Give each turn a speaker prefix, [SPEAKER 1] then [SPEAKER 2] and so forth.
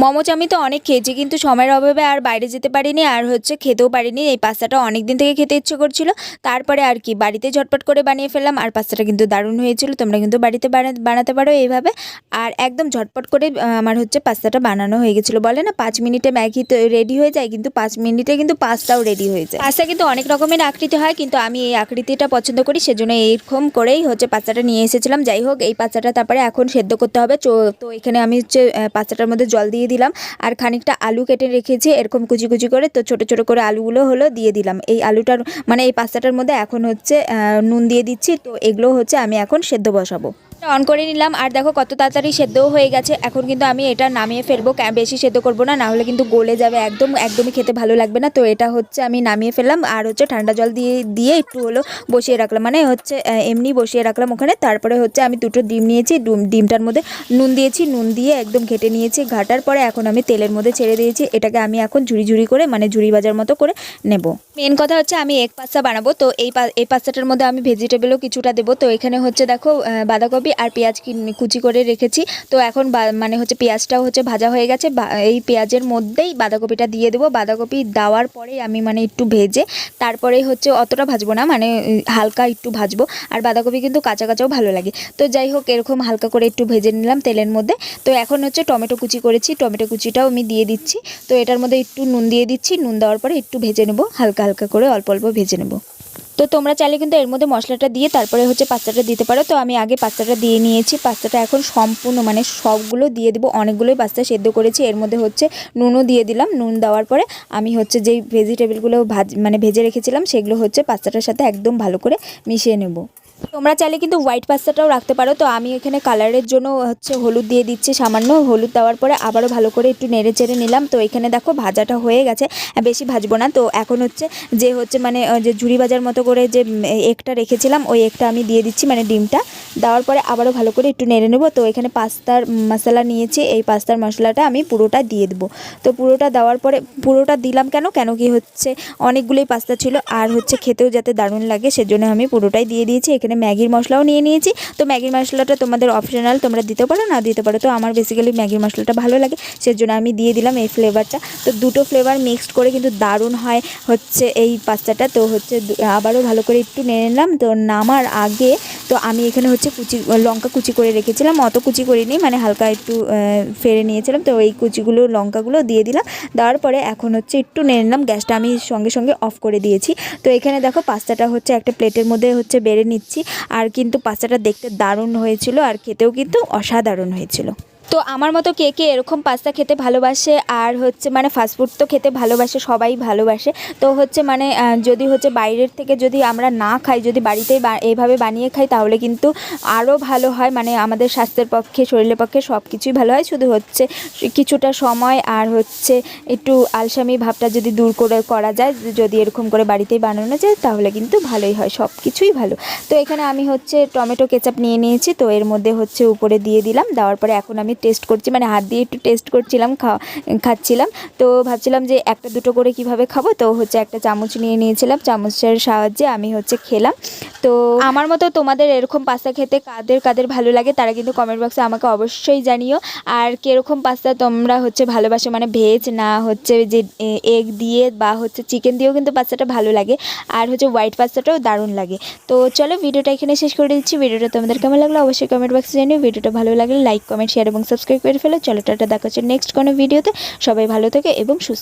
[SPEAKER 1] Momo chowmein তো অনেক খেয়েছি, কিন্তু সময়ের অভাবে আর বাইরে যেতে পারিনি, আর হচ্ছে খেতেও পারিনি। এই পাস্তাটা অনেক দিন থেকে খেতে ইচ্ছে করছিল, তারপরে আর কি বাড়িতে ঝটপট করে বানিয়ে ফেললাম। আর পাস্তাটা কিন্তু দারুণ হয়েছিল। তোমরা কিন্তু বাড়িতে বানাতে পারো এইভাবে। আর একদম ঝটপট করে আমার হচ্ছে পাস্তাটা বানানো হয়ে গেছিলো। বলে না 5 মিনিটে ম্যাগি তো রেডি হয়ে যায়, কিন্তু 5 মিনিটে কিন্তু পাস্তাও রেডি হয়ে যায়। পাস্তা কিন্তু অনেক রকমের আকৃতি হয়, কিন্তু আমি এই আকৃতিটা পছন্দ করি, সেজন্য এইরকম করেই হচ্ছে পাস্তাটা নিয়ে এসেছিলাম। যাই হোক, এই পাস্তাটা তারপরে এখন সেদ্ধ করতে হবে। তো এখানে আমি হচ্ছে পাস্তাটার মধ্যে জল দিয়ে দিলাম, আর খানিকটা আলু কেটে রেখেছি এরকম কুচি কুচি করে। তো ছোট ছোট করে আলুগুলো হলো দিয়ে দিলাম এই আলুটার, মানে এই পাস্তাটার মধ্যে। এখন হচ্ছে নুন দিয়ে দিচ্ছি। তো এগুলো হচ্ছে আমি এখন সেদ্ধ বসাবো। অন করে নিলাম, আর দেখো কত তাড়াতাড়ি সেদ্ধও হয়ে গেছে। এখন কিন্তু আমি এটা নামিয়ে ফেলবো, বেশি সেদ্ধ করবো না, নাহলে কিন্তু গলে যাবে, একদমই খেতে ভালো লাগবে না। তো এটা হচ্ছে আমি নামিয়ে ফেললাম, আর হচ্ছে ঠান্ডা জল দিয়ে একটু হলো বসিয়ে রাখলাম, মানে হচ্ছে এমনি বসিয়ে রাখলাম ওখানে। তারপরে হচ্ছে আমি 2টো ডিম নিয়েছি, ডিমটার মধ্যে নুন দিয়েছি, নুন দিয়ে একদম ঘেটে নিয়েছি। ঘাটার পরে এখন আমি তেলের মধ্যে ছেড়ে দিয়েছি। এটাকে আমি এখন ঝুরি ঝুরি করে, মানে ঝুরি ভাজার মতো করে নেব। মেন কথা হচ্ছে আমি এগ পাস্তা বানাবো। তো এই পাস্তাটার মধ্যে আমি ভেজিটেবলও কিছুটা দেবো। তো এখানে হচ্ছে দেখো বাঁধাকপি আর পেঁয়াজ কুচি করে রেখেছি। তো এখন মানে হচ্ছে পেঁয়াজটাও হচ্ছে ভাজা হয়ে গেছে। এই পেঁয়াজের মধ্যেই বাঁধাকপিটা দিয়ে দেবো। বাঁধাকপি দেওয়ার পরেই আমি মানে একটু ভেজে, তারপরেই হচ্ছে অতটা ভাজবো না, মানে হালকা একটু ভাজবো। আর বাঁধাকপি কিন্তু কাঁচা কাঁচাও ভালো লাগে। তো যাই হোক, এরকম হালকা করে একটু ভেজে নিলাম তেলের মধ্যে। তো এখন হচ্ছে টমেটো কুচি করেছি, টমেটো কুচিটাও আমি দিয়ে দিচ্ছি। তো এটার মধ্যে একটু নুন দিয়ে দিচ্ছি। নুন দেওয়ার পরে একটু ভেজে নেবো, হালকা হালকা করে অল্প অল্প ভেজে নেবো। তো তোমরা চাইলে কিন্তু এর মধ্যে মশলাটা দিয়ে তারপরে হচ্ছে পাস্তাটা দিতে পারো। তো আমি আগে পাস্তাটা দিয়ে নিয়েছি। পাস্তাটা এখন সম্পূর্ণ মানে সবগুলো দিয়ে দেবো। অনেকগুলোই পাস্তা সেদ্ধ করেছি, এর মধ্যে হচ্ছে নুনও দিয়ে দিলাম। নুন দেওয়ার পরে আমি হচ্ছে যেই ভেজিটেবলগুলো ভেজে রেখেছিলাম, সেগুলো হচ্ছে পাস্তাটার সাথে একদম ভালো করে মিশিয়ে নেব। তোমরা চাইলে কিন্তু হোয়াইট পাস্তাটাও রাখতে পারো। তো আমি এখানে কালারের জন্য হচ্ছে হলুদ দিয়ে দিচ্ছি সামান্য। হলুদ দেওয়ার পরে আবারও ভালো করে একটু নেড়ে চেড়ে নিলাম। তো এখানে দেখো ভাজাটা হয়ে গেছে, বেশি ভাজবো না। তো এখন হচ্ছে মানে যে ঝুরি ভাজার মতো করে যে এগটা রেখেছিলাম, ওই এগটা আমি দিয়ে দিচ্ছি, মানে ডিমটা দেওয়ার পরে আবারও ভালো করে একটু নেড়ে নেবো। তো এখানে পাস্তার মশলা নিয়েছি, এই পাস্তার মশলাটা আমি পুরোটা দিয়ে দেবো। তো পুরোটা দেওয়ার পরে, পুরোটা দিলাম কেন কি হচ্ছে অনেকগুলোই পাস্তা ছিল, আর হচ্ছে খেতেও যাতে দারুণ লাগে, সেজন্য আমি পুরোটাই দিয়ে দিয়েছি। এখানে ম্যাগির মশলাও নিয়ে নিয়েছি। তো ম্যাগির মশলাটা তোমাদের অপশনাল, তোমরা দিতে পারো না দিতে পারো। তো আমার বেসিক্যালি ম্যাগির মশলাটা ভালো লাগে, সেজন্য আমি দিয়ে দিলাম এই ফ্লেভারটা। তো দুটো ফ্লেভার মিক্সড করে কিন্তু দারুণ হয় হচ্ছে এই পাস্তাটা। তো হচ্ছে আবারও ভালো করে একটু নেড়ে নিলাম। তো নামার আগে তো আমি এখানে হচ্ছে লঙ্কা কুচি করে রেখেছিলাম, অত কুচি করিনি, মানে হালকা একটু ফেড়ে নিয়েছিলাম। তো এই কুচিগুলো লঙ্কাগুলো দিয়ে দিলাম। দেওয়ার পরে এখন হচ্ছে একটু নেড়ে নিলাম। গ্যাসটা আমি সঙ্গে সঙ্গে অফ করে দিয়েছি। তো এখানে দেখো পাস্তাটা হচ্ছে একটা প্লেটের মধ্যে হচ্ছে বেড়ে নিচ্ছি। আর কিন্তু পাস্তাটা দেখতে দারুণ হয়েছিল, আর খেতেও কিন্তু অসাধারণ হয়েছিল। তো আমার মতো কে কে এরকম পাস্তা খেতে ভালোবাসে, আর হচ্ছে মানে ফাস্টফুড তো খেতে ভালোবাসে, সবাই ভালোবাসে। তো হচ্ছে মানে যদি হচ্ছে বাইরের থেকে যদি আমরা না খাই, যদি বাড়িতেই এইভাবে বানিয়ে খাই, তাহলে কিন্তু আরও ভালো হয়। মানে আমাদের স্বাস্থ্যের পক্ষে, শরীরের পক্ষে সব কিছুই ভালো হয়। শুধু হচ্ছে কিছুটা সময় আর হচ্ছে একটু আলসামি ভাবটা যদি দূর করা যায়, যদি এরকম করে বাড়িতেই বানানো যায়, তাহলে কিন্তু ভালোই হয়, সব কিছুই ভালো। তো এখানে আমি হচ্ছে টমেটো কেচাপ নিয়ে নিয়েছি। তো এর মধ্যে হচ্ছে উপরে দিয়ে দিলাম। দেওয়ার পরে এখন আমি টেস্ট করছি, মানে হাত দিয়ে একটু টেস্ট করছিলাম, খাচ্ছিলাম। তো ভাবছিলাম যে একটা দুটো করে কিভাবে খাবো। তো হচ্ছে একটা চামচ নিয়ে নিয়েছিলাম, চামচের সাহায্যে আমি হচ্ছে খেলাম। তো আমার মতো তোমাদের এরকম পাস্তা খেতে কাদের কাদের ভালো লাগে, তারা কিন্তু কমেন্ট বক্সে আমাকে অবশ্যই জানিও। আর কীরকম পাস্তা তোমরা হচ্ছে ভালোবাসো, মানে ভেজ না হচ্ছে যে এগ দিয়ে বা হচ্ছে চিকেন দিয়েও কিন্তু পাস্তাটা ভালো লাগে, আর হচ্ছে হোয়াইট পাস্তাটাও দারুণ লাগে। তো চলো, ভিডিওটা এখানে শেষ করে দিচ্ছি। ভিডিওটা তোমাদের কেমন লাগলো অবশ্যই কমেন্ট বক্সে জানিও। ভিডিওটা ভালো লাগলে লাইক, কমেন্ট, শেয়ার এবং সাবস্ক্রাইব করে ফেলো। চলো, টাটা, দেখা হচ্ছে নেক্সট কোনো ভিডিওতে। সবাই ভালো থাকে এবং সুস্থ।